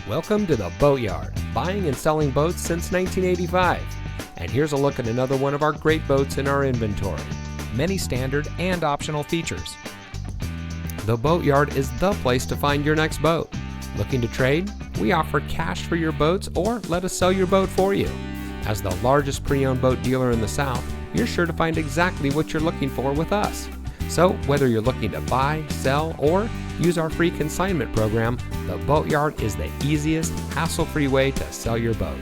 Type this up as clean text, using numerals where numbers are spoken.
Welcome to the Boatyard, buying and selling boats since 1985. And here's a look at another one of our great boats in our inventory. Many standard and optional features. The Boatyard is the place to find your next boat. Looking to trade? We offer cash for your boats or let us sell your boat for you. As the largest pre-owned boat dealer in the South, you're sure to find exactly what you're looking for with us. So whether you're looking to buy, sell, or use our free consignment program, the Boatyard is the easiest, hassle-free way to sell your boat.